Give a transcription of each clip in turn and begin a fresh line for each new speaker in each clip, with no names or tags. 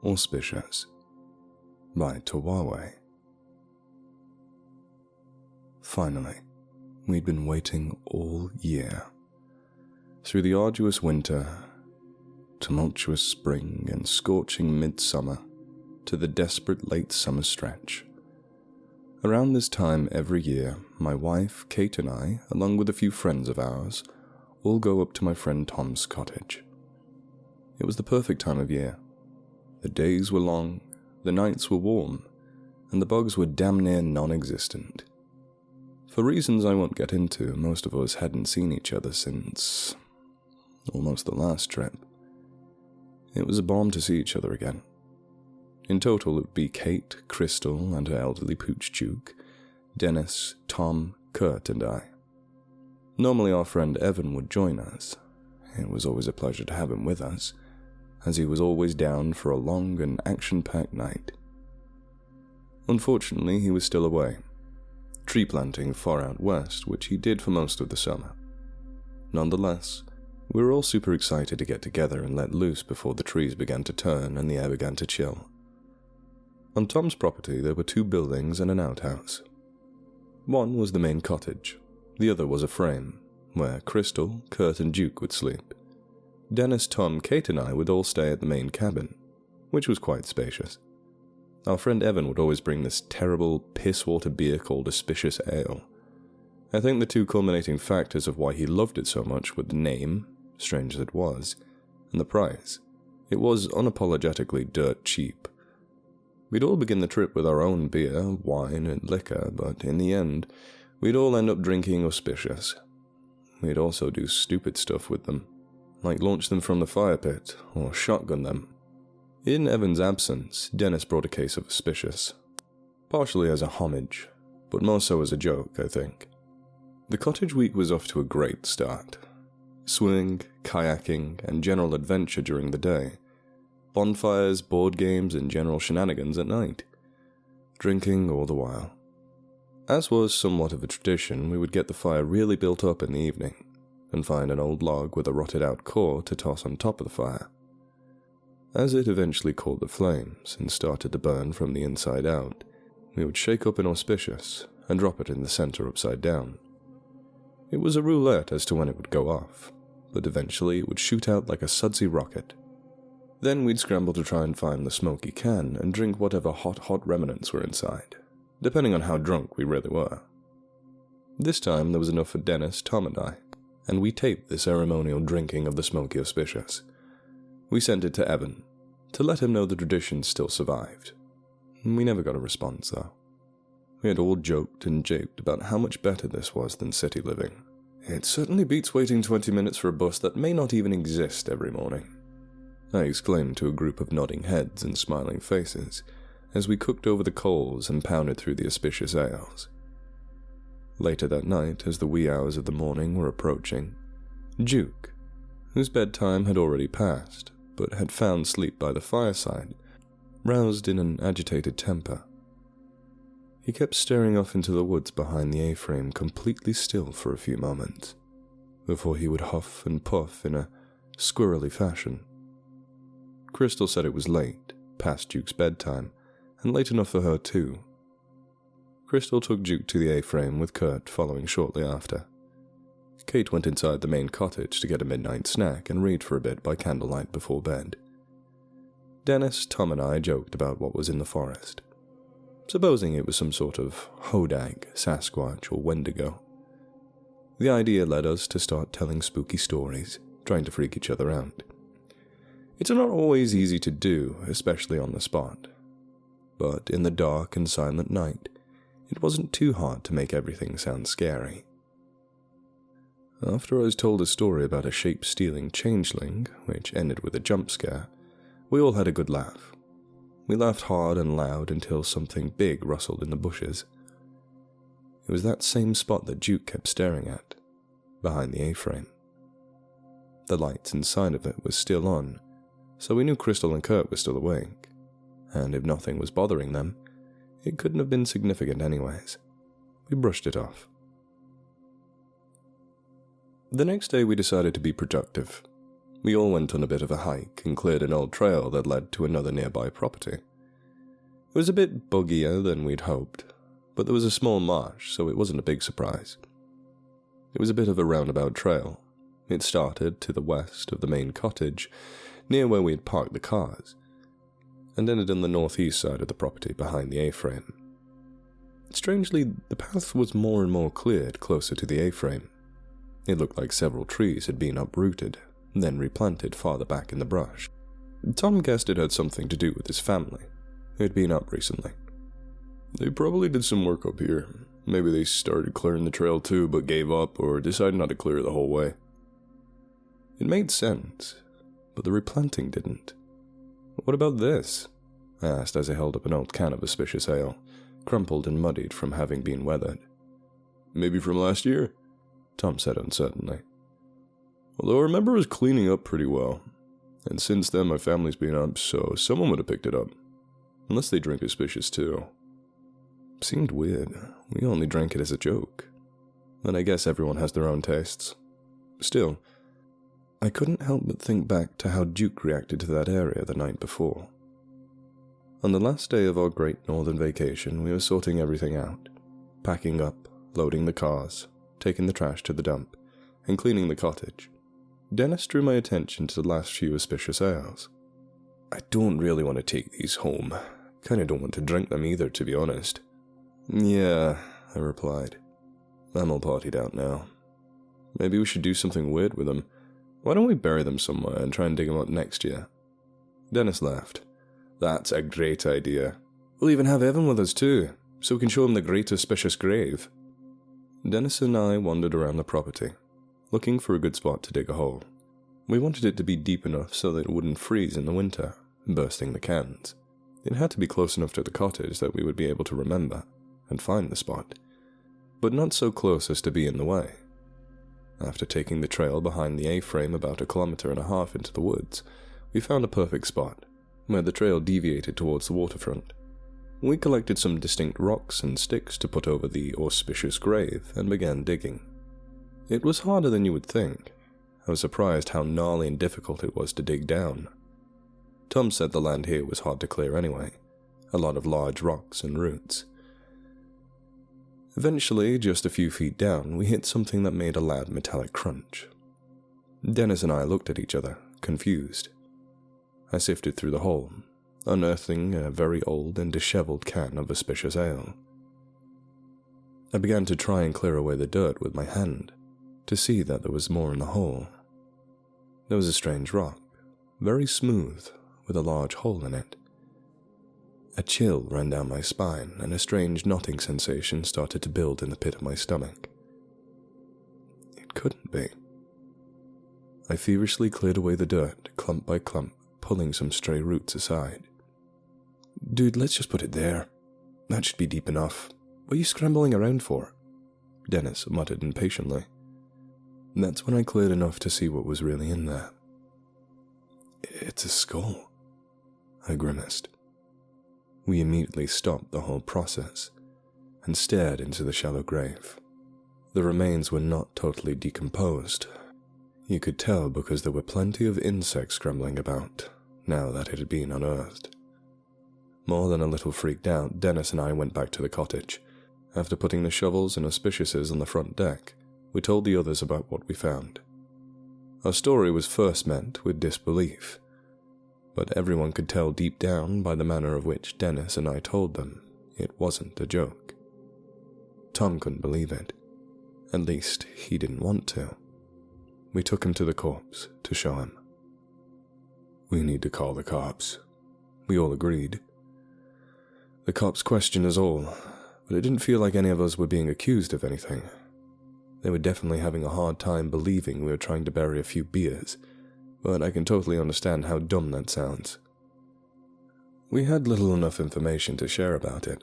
Auspicious by Tawawe. Finally, we'd been waiting all year. Through the arduous winter, tumultuous spring, and scorching midsummer, to the desperate late summer stretch. Around this time every year, my wife, Kate, and I, along with a few friends of ours, all go up to my friend Tom's cottage. It was the perfect time of year. The days were long, the nights were warm, and the bugs were damn near non-existent. For reasons I won't get into, most of us hadn't seen each other since almost the last trip. It was a balm to see each other again. In total, it would be Kate, Crystal, and her elderly pooch Duke, Dennis, Tom, Kurt, and I. Normally our friend Evan would join us. It was always a pleasure to have him with us, as he was always down for a long and action-packed night. Unfortunately, he was still away, tree planting far out west, which he did for most of the summer. Nonetheless, we were all super excited to get together and let loose before the trees began to turn and the air began to chill. On Tom's property there were 2 buildings and an outhouse. One was the main cottage, the other was a frame, where Crystal, Kurt, and Duke would sleep. Dennis, Tom, Kate, and I would all stay at the main cabin, which was quite spacious. Our friend Evan would always bring this terrible piss-water beer called Auspicious Ale. I think the 2 culminating factors of why he loved it so much were the name, strange as it was, and the price. It was unapologetically dirt cheap. We'd all begin the trip with our own beer, wine, and liquor, but in the end, we'd all end up drinking Auspicious. We'd also do stupid stuff with them, like launch them from the fire pit, or shotgun them. In Evan's absence, Dennis brought a case of Auspicious, partially as a homage, but more so as a joke, I think. The cottage week was off to a great start. Swimming, kayaking, and general adventure during the day. Bonfires, board games, and general shenanigans at night. Drinking all the while. As was somewhat of a tradition, we would get the fire really built up in the evening, and find an old log with a rotted out core to toss on top of the fire. As it eventually caught the flames and started to burn from the inside out, we would shake up an Auspicious and drop it in the center upside down. It was a roulette as to when it would go off, but eventually it would shoot out like a sudsy rocket. Then we'd scramble to try and find the smoky can and drink whatever hot remnants were inside, depending on how drunk we really were. This time there was enough for Dennis, Tom, and I, and we taped the ceremonial drinking of the smoky Auspicious. We sent it to Evan, to let him know the tradition still survived. We never got a response, though. We had all joked and japed about how much better this was than city living. It certainly beats waiting 20 minutes for a bus that may not even exist every morning, I exclaimed to a group of nodding heads and smiling faces, as we cooked over the coals and pounded through the Auspicious ales. Later that night, as the wee hours of the morning were approaching, Duke, whose bedtime had already passed, but had found sleep by the fireside, roused in an agitated temper. He kept staring off into the woods behind the A-frame completely still for a few moments, before he would huff and puff in a squirrely fashion. Crystal said it was late, past Duke's bedtime, and late enough for her too. Crystal took Duke to the A-frame with Kurt following shortly after. Kate went inside the main cottage to get a midnight snack and read for a bit by candlelight before bed. Dennis, Tom, and I joked about what was in the forest, supposing it was some sort of hodag, Sasquatch, or Wendigo. The idea led us to start telling spooky stories, trying to freak each other out. It's not always easy to do, especially on the spot, but in the dark and silent night, it wasn't too hard to make everything sound scary. After I was told a story about a shape-stealing changeling, which ended with a jump scare, we all had a good laugh. We laughed hard and loud until something big rustled in the bushes. It was that same spot that Duke kept staring at, behind the A-frame. The lights inside of it were still on, so we knew Crystal and Kurt were still awake, and if nothing was bothering them, it couldn't have been significant anyways. We brushed it off. The next day we decided to be productive. We all went on a bit of a hike and cleared an old trail that led to another nearby property. It was a bit buggier than we'd hoped, but there was a small marsh, so it wasn't a big surprise. It was a bit of a roundabout trail. It started to the west of the main cottage, near where we had parked the cars, and ended on the northeast side of the property behind the A-frame. Strangely, the path was more and more cleared closer to the A-frame. It looked like several trees had been uprooted, then replanted farther back in the brush. Tom guessed it had something to do with his family, who had been up recently. They probably did some work up here. Maybe they started clearing the trail too, but gave up or decided not to clear the whole way. It made sense, but the replanting didn't. What about this? I asked as I held up an old can of Auspicious ale, crumpled and muddied from having been weathered. Maybe from last year? Tom said uncertainly. Although I remember it was cleaning up pretty well, and since then my family's been up, so someone would have picked it up. Unless they drink Auspicious too. Seemed weird. We only drank it as a joke. And I guess everyone has their own tastes. Still, I couldn't help but think back to how Duke reacted to that area the night before. On the last day of our great northern vacation, we were sorting everything out, packing up, loading the cars, taking the trash to the dump, and cleaning the cottage. Dennis drew my attention to the last few Auspicious ales. I don't really want to take these home. Kinda don't want to drink them either, to be honest. Yeah, I replied. I'm all partied out now. Maybe we should do something weird with them. Why don't we bury them somewhere and try and dig them up next year? Dennis laughed. That's a great idea. We'll even have Evan with us too, so we can show him the great Auspicious grave. Dennis and I wandered around the property, looking for a good spot to dig a hole. We wanted it to be deep enough so that it wouldn't freeze in the winter, bursting the cans. It had to be close enough to the cottage that we would be able to remember and find the spot, but not so close as to be in the way. After taking the trail behind the A-frame about 1.5 kilometers into the woods, we found a perfect spot, where the trail deviated towards the waterfront. We collected some distinct rocks and sticks to put over the auspicious grave and began digging. It was harder than you would think. I was surprised how gnarly and difficult it was to dig down. Tom said the land here was hard to clear anyway, a lot of large rocks and roots. Eventually, just a few feet down, we hit something that made a loud metallic crunch. Dennis and I looked at each other, confused. I sifted through the hole, unearthing a very old and disheveled can of Auspicious ale. I began to try and clear away the dirt with my hand, to see that there was more in the hole. There was a strange rock, very smooth, with a large hole in it. A chill ran down my spine, and a strange knotting sensation started to build in the pit of my stomach. It couldn't be. I feverishly cleared away the dirt, clump by clump, pulling some stray roots aside. Dude, let's just put it there. That should be deep enough. What are you scrambling around for? Dennis muttered impatiently. That's when I cleared enough to see what was really in there. It's a skull, I grimaced. We immediately stopped the whole process and stared into the shallow grave. The remains were not totally decomposed. You could tell because there were plenty of insects scrambling about, now that it had been unearthed. More than a little freaked out, Dennis and I went back to the cottage. After putting the shovels and auspiciouses on the front deck, we told the others about what we found. Our story was first met with disbelief, but everyone could tell deep down by the manner of which Dennis and I told them it wasn't a joke. Tom couldn't believe it. At least, he didn't want to. We took him to the corpse to show him. We need to call the cops. We all agreed. The cops questioned us all, but it didn't feel like any of us were being accused of anything. They were definitely having a hard time believing we were trying to bury a few beers, but I can totally understand how dumb that sounds. We had little enough information to share about it.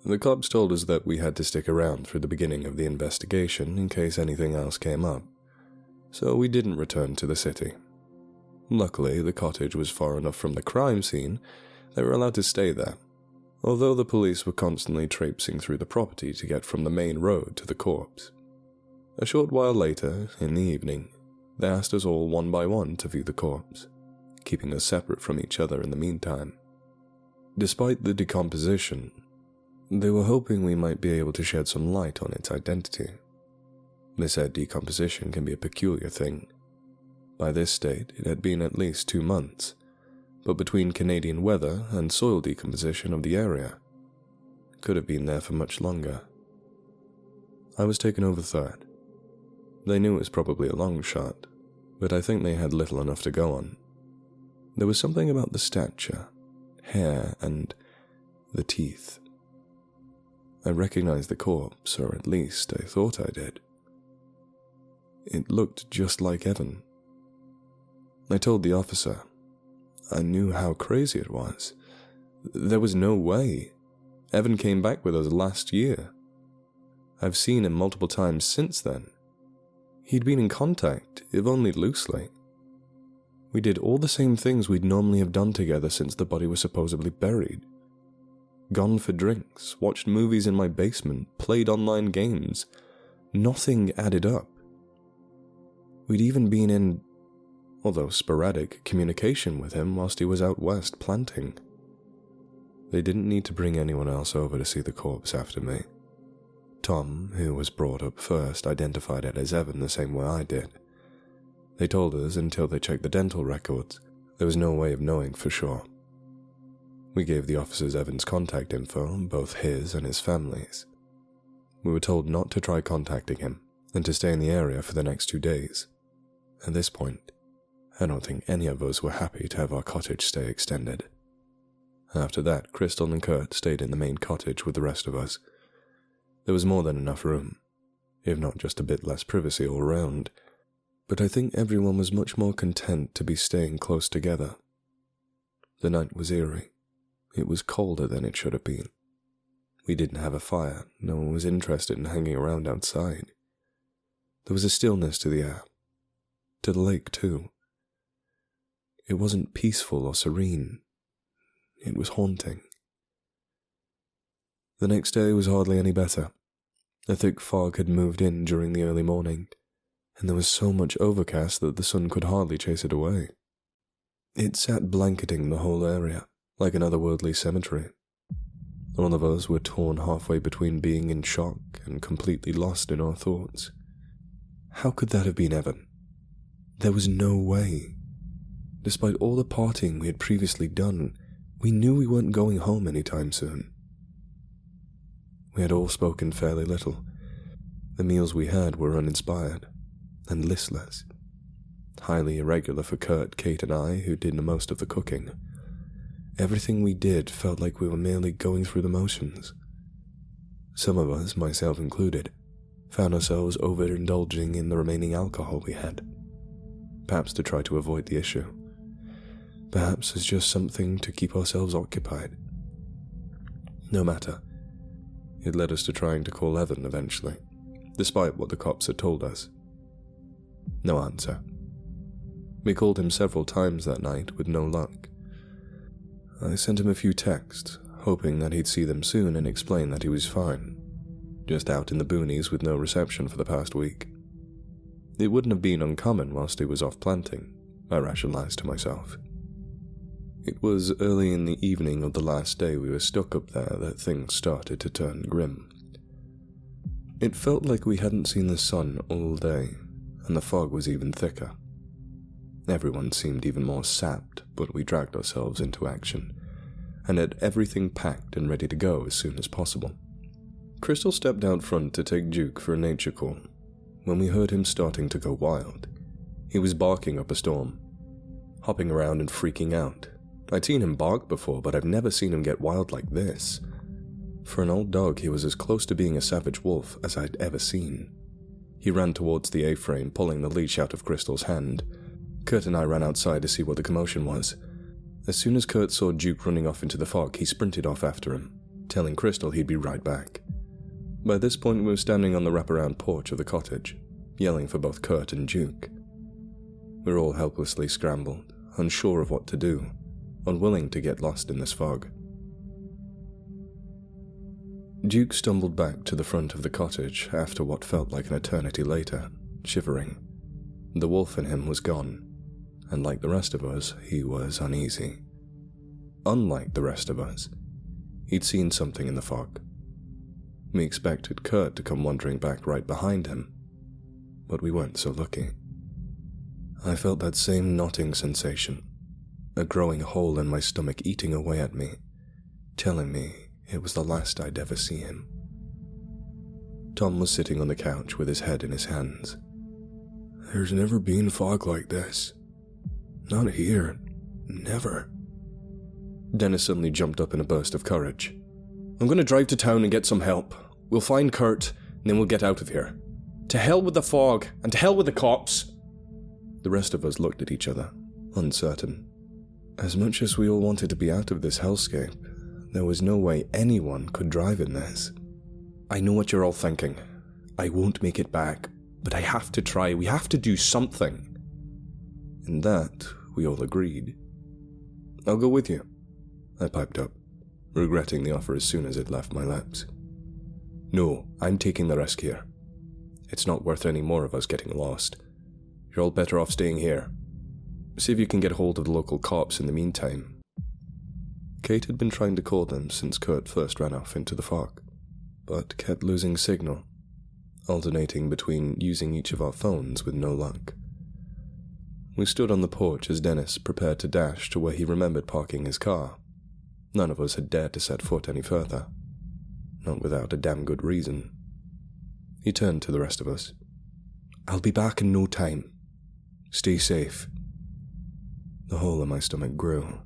The cops told us that we had to stick around through the beginning of the investigation in case anything else came up, so we didn't return to the city. Luckily, the cottage was far enough from the crime scene they were allowed to stay there, although the police were constantly traipsing through the property to get from the main road to the corpse. A short while later, in the evening, They asked us all one by one to view the corpse, keeping us separate from each other in the meantime. Despite the decomposition, they were hoping we might be able to shed some light on its identity. They said decomposition can be a peculiar thing. By this state, it had been at least 2 months, but between Canadian weather and soil decomposition of the area, it could have been there for much longer. I was taken over third. They knew it was probably a long shot, but I think they had little enough to go on. There was something about the stature, hair, and the teeth. I recognized the corpse, or at least I thought I did. It looked just like Evan. I told the officer. I knew how crazy it was. There was no way. Evan came back with us last year. I've seen him multiple times since then. He'd been in contact, if only loosely. We did all the same things we'd normally have done together since the body was supposedly buried. Gone for drinks, watched movies in my basement, played online games. Nothing added up. We'd even been in, although sporadic, communication with him whilst he was out west planting. They didn't need to bring anyone else over to see the corpse after me. Tom, who was brought up first, identified it as Evan the same way I did. They told us until they checked the dental records, there was no way of knowing for sure. We gave the officers Evan's contact info, both his and his family's. We were told not to try contacting him, and to stay in the area for the next 2 days. At this point, I don't think any of us were happy to have our cottage stay extended. After that, Crystal and Kurt stayed in the main cottage with the rest of us. There was more than enough room, if not just a bit less privacy all round, but I think everyone was much more content to be staying close together. The night was eerie. It was colder than it should have been. We didn't have a fire, no one was interested in hanging around outside. There was a stillness to the air, to the lake too. It wasn't peaceful or serene, it was haunting. The next day was hardly any better. A thick fog had moved in during the early morning, and there was so much overcast that the sun could hardly chase it away. It sat blanketing the whole area, like an otherworldly cemetery. All of us were torn halfway between being in shock and completely lost in our thoughts. How could that have been Evan? There was no way. Despite all the partying we had previously done, we knew we weren't going home anytime soon. We had all spoken fairly little. The meals we had were uninspired and listless. Highly irregular for Kurt, Kate, and I, who did most of the cooking. Everything we did felt like we were merely going through the motions. Some of us, myself included, found ourselves overindulging in the remaining alcohol we had. Perhaps to try to avoid the issue. Perhaps as just something to keep ourselves occupied. No matter. It led us to trying to call Evan eventually, despite what the cops had told us. No answer. We called him several times that night with no luck. I sent him a few texts, hoping that he'd see them soon and explain that he was fine, just out in the boonies with no reception for the past week. It wouldn't have been uncommon whilst he was off planting, I rationalized to myself. It was early in the evening of the last day we were stuck up there that things started to turn grim. It felt like we hadn't seen the sun all day, and the fog was even thicker. Everyone seemed even more sapped, but we dragged ourselves into action, and had everything packed and ready to go as soon as possible. Crystal stepped out front to take Duke for a nature call, when we heard him starting to go wild. He was barking up a storm, hopping around and freaking out. I'd seen him bark before, but I've never seen him get wild like this. For an old dog, he was as close to being a savage wolf as I'd ever seen. He ran towards the A-frame, pulling the leash out of Crystal's hand. Kurt and I ran outside to see what the commotion was. As soon as Kurt saw Duke running off into the fog, he sprinted off after him, telling Crystal he'd be right back. By this point, we were standing on the wraparound porch of the cottage, yelling for both Kurt and Duke. We were all helplessly scrambled, unsure of what to do, unwilling to get lost in this fog. Duke stumbled back to the front of the cottage after what felt like an eternity later, shivering. The wolf in him was gone, and like the rest of us, he was uneasy. Unlike the rest of us, he'd seen something in the fog. We expected Kurt to come wandering back right behind him, but we weren't so lucky. I felt that same knotting sensation, a growing hole in my stomach eating away at me, telling me it was the last I'd ever see him. Tom was sitting on the couch with his head in his hands. "There's never been fog like this. Not here. Never." Dennis suddenly jumped up in a burst of courage. "I'm going to drive to town and get some help. We'll find Kurt, and then we'll get out of here. To hell with the fog, and to hell with the cops." The rest of us looked at each other, uncertain. As much as we all wanted to be out of this hellscape, there was no way anyone could drive in this. "I know what you're all thinking. I won't make it back, but I have to try. We have to do something." In that, we all agreed. "I'll go with you," I piped up, regretting the offer as soon as it left my lips. "No, I'm taking the risk here. It's not worth any more of us getting lost. You're all better off staying here. See if you can get hold of the local cops in the meantime." Kate had been trying to call them since Kurt first ran off into the fog, but kept losing signal, alternating between using each of our phones with no luck. We stood on the porch as Dennis prepared to dash to where he remembered parking his car. None of us had dared to set foot any further, not without a damn good reason. He turned to the rest of us. "I'll be back in no time. Stay safe." The hole in my stomach grew.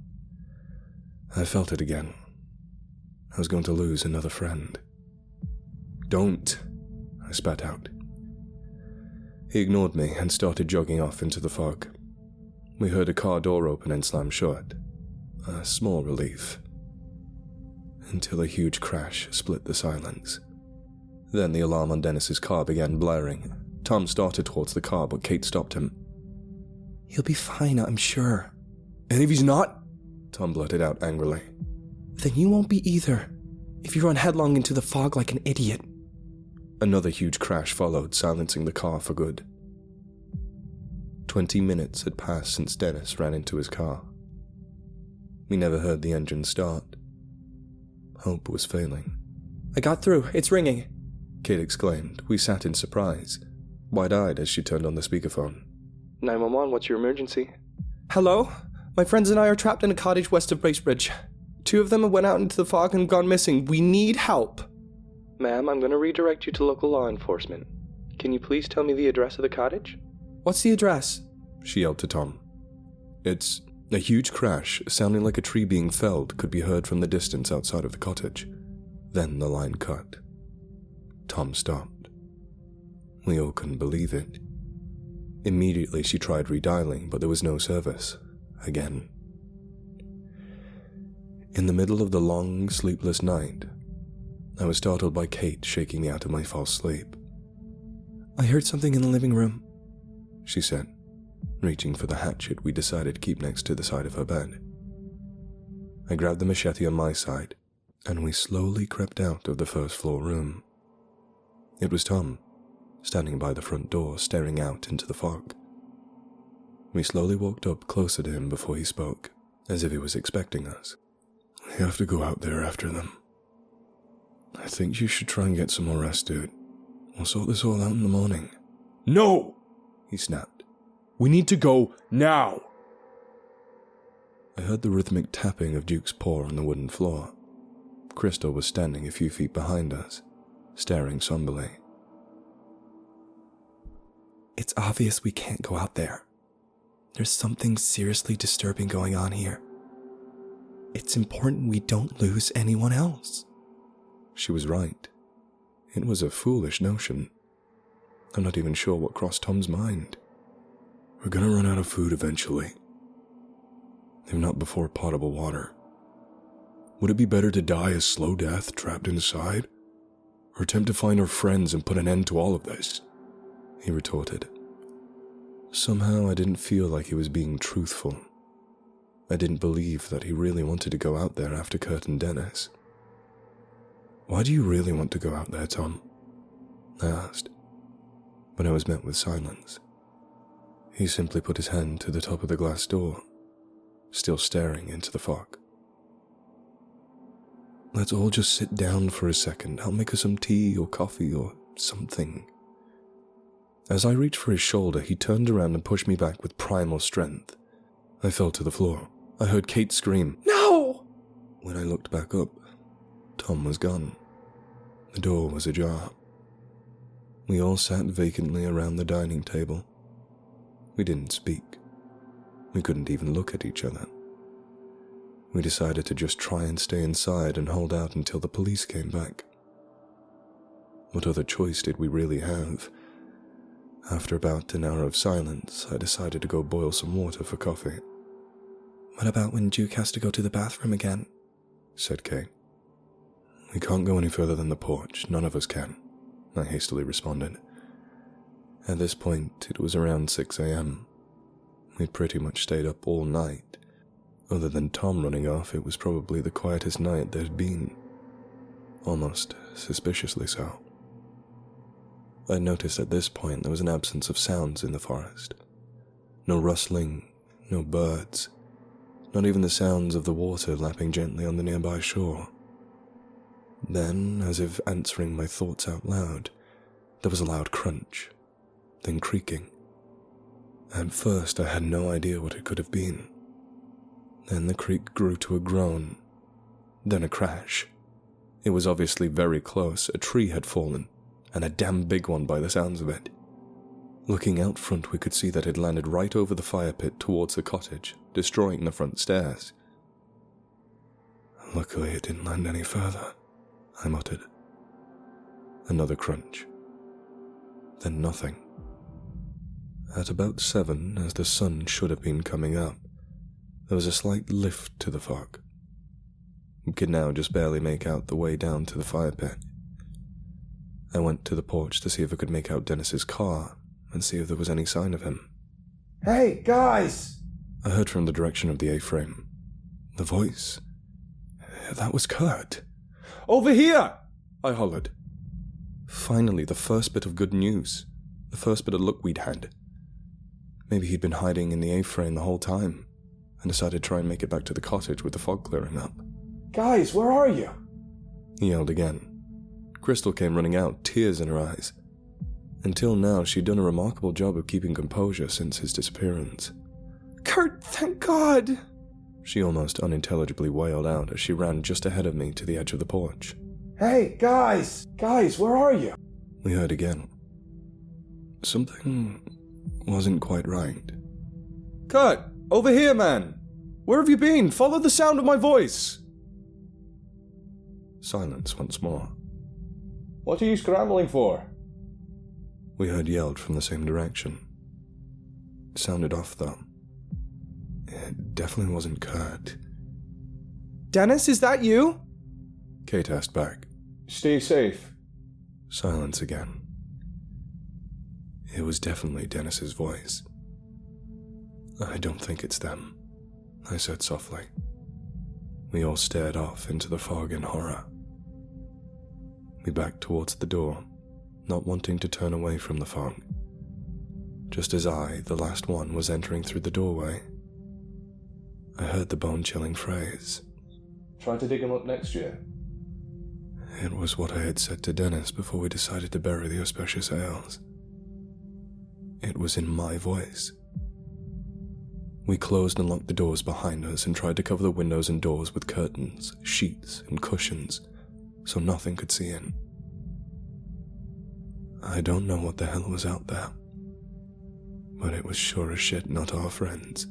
I felt it again. I was going to lose another friend. "Don't," I spat out. He ignored me and started jogging off into the fog. We heard a car door open and slam shut. A small relief. Until a huge crash split the silence. Then the alarm on Dennis's car began blaring. Tom started towards the car, but Kate stopped him. "He'll be fine, I'm sure." "And if he's not?" Tom blurted out angrily. "Then you won't be either, if you run headlong into the fog like an idiot." Another huge crash followed, silencing the car for good. 20 minutes had passed since Dennis ran into his car. We never heard the engine start. Hope was failing. "I got through, it's ringing," Kate exclaimed. We sat in surprise, wide-eyed as she turned on the speakerphone. 911, what's your emergency? "Hello? My friends and I are trapped in a cottage west of Bracebridge. 2 of them went out into the fog and gone missing. We need help." "Ma'am, I'm going to redirect you to local law enforcement. Can you please tell me the address of the cottage?" "What's the address?" she yelled to Tom. It's a huge crash, sounding like a tree being felled, could be heard from the distance outside of the cottage. Then the line cut. Tom stopped. We all couldn't believe it. Immediately she tried redialing, but there was no service. Again. In the middle of the long, sleepless night, I was startled by Kate shaking me out of my false sleep. "I heard something in the living room," she said, reaching for the hatchet we decided to keep next to the side of her bed. I grabbed the machete on my side, and we slowly crept out of the first-floor room. It was Tom, standing by the front door, staring out into the fog. We slowly walked up closer to him before he spoke, as if he was expecting us. "We have to go out there after them. I think you should try and get some more rest, dude. We'll sort this all out in the morning."
"No!"
he snapped.
"We need to go now!"
I heard the rhythmic tapping of Duke's paw on the wooden floor. Crystal was standing a few feet behind us, staring somberly. "It's obvious we can't go out there. There's something seriously disturbing going on here. It's important we don't lose anyone else." She was right. It was a foolish notion. I'm not even sure what crossed Tom's mind. "We're gonna run out of food eventually. If not before potable water. Would it be better to die a slow death trapped inside, or attempt to find our friends and put an end to all of this?" he retorted. Somehow I didn't feel like he was being truthful. I didn't believe that he really wanted to go out there after Kurt and Dennis. "Why do you really want to go out there, Tom?" I asked, but I was met with silence. He simply put his hand to the top of the glass door, still staring into the fog. "Let's all just sit down for a second. I'll make us some tea or coffee or something." As I reached for his shoulder, he turned around and pushed me back with primal strength. I fell to the floor. I heard Kate scream, "No!" When I looked back up, Tom was gone. The door was ajar. We all sat vacantly around the dining table. We didn't speak. We couldn't even look at each other. We decided to just try and stay inside and hold out until the police came back. What other choice did we really have? After about an hour of silence, I decided to go boil some water for coffee. "What about when Duke has to go to the bathroom again?" said Kay. "We can't go any further than the porch. None of us can," I hastily responded. At this point, it was around 6 a.m. We'd pretty much stayed up all night. Other than Tom running off, it was probably the quietest night there'd been. Almost suspiciously so. I noticed at this point there was an absence of sounds in the forest. No rustling, no birds, not even the sounds of the water lapping gently on the nearby shore. Then, as if answering my thoughts out loud, there was a loud crunch, then creaking. At first, I had no idea what it could have been. Then the creak grew to a groan, then a crash. It was obviously very close. A tree had fallen, and a damn big one by the sounds of it. Looking out front, we could see that it landed right over the fire pit towards the cottage, destroying the front stairs. "Luckily it didn't land any further," I muttered. Another crunch. Then nothing. At about 7, as the sun should have been coming up, there was a slight lift to the fog. We could now just barely make out the way down to the fire pit. I went to the porch to see if I could make out Dennis's car and see if there was any sign of him.
Hey, guys!
I heard from the direction of the A-frame. The voice. That was Kurt.
Over here!
I hollered. Finally, the first bit of good news. The first bit of luck we'd had. Maybe he'd been hiding in the A-frame the whole time and decided to try and make it back to the cottage with the fog clearing up.
Guys, where are you?
He yelled again. Crystal came running out, tears in her eyes. Until now, she'd done a remarkable job of keeping composure since his disappearance.
Kurt, thank God!
She almost unintelligibly wailed out as she ran just ahead of me to the edge of the porch.
Hey, guys! Guys, where are you?
We heard again. Something wasn't quite right.
Kurt, over here, man! Where have you been? Follow the sound of my voice!
Silence once more.
What are you scrambling for?
We heard yelled from the same direction. It sounded off, though. It definitely wasn't Kurt.
Dennis, is that you?
Kate asked back.
Stay safe.
Silence again. It was definitely Dennis's voice. I don't think it's them, I said softly. We all stared off into the fog in horror. We backed towards the door, not wanting to turn away from the fog. Just as I, the last one, was entering through the doorway, I heard the bone-chilling phrase.
Try to dig him up next year.
It was what I had said to Dennis before we decided to bury the Auspicious ales. It was in my voice. We closed and locked the doors behind us and tried to cover the windows and doors with curtains, sheets, and cushions, so nothing could see in. I don't know what the hell was out there, but it was sure as shit not our friends.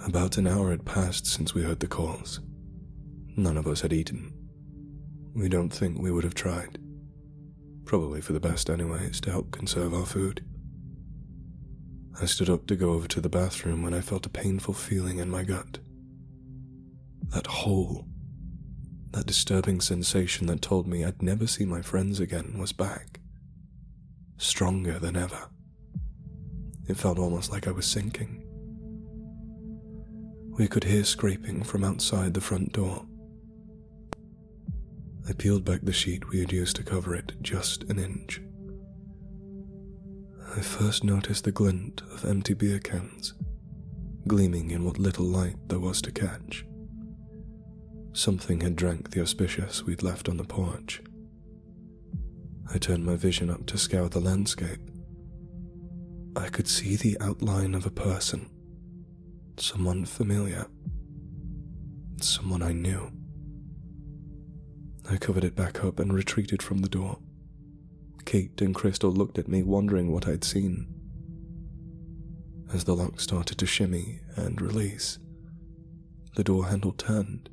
About an hour had passed since we heard the calls. None of us had eaten. We don't think we would have tried. Probably for the best anyways, to help conserve our food. I stood up to go over to the bathroom when I felt a painful feeling in my gut. That hole, that disturbing sensation that told me I'd never see my friends again was back. Stronger than ever. It felt almost like I was sinking. We could hear scraping from outside the front door. I peeled back the sheet we had used to cover it just an inch. I first noticed the glint of empty beer cans, gleaming in what little light there was to catch. Something had drank the Auspicious we'd left on the porch. I turned my vision up to scour the landscape. I could see the outline of a person, someone familiar, someone I knew. I covered it back up and retreated from the door. Kate and Crystal looked at me, wondering what I'd seen. As the lock started to shimmy and release, the door handle turned.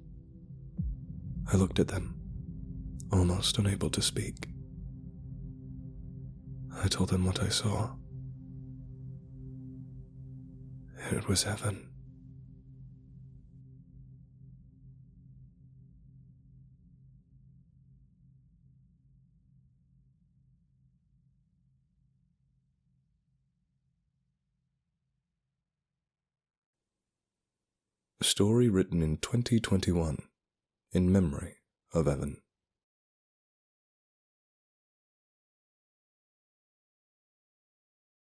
I looked at them, almost unable to speak. I told them what I saw. It was heaven. A story written in 2021 in memory of Evan.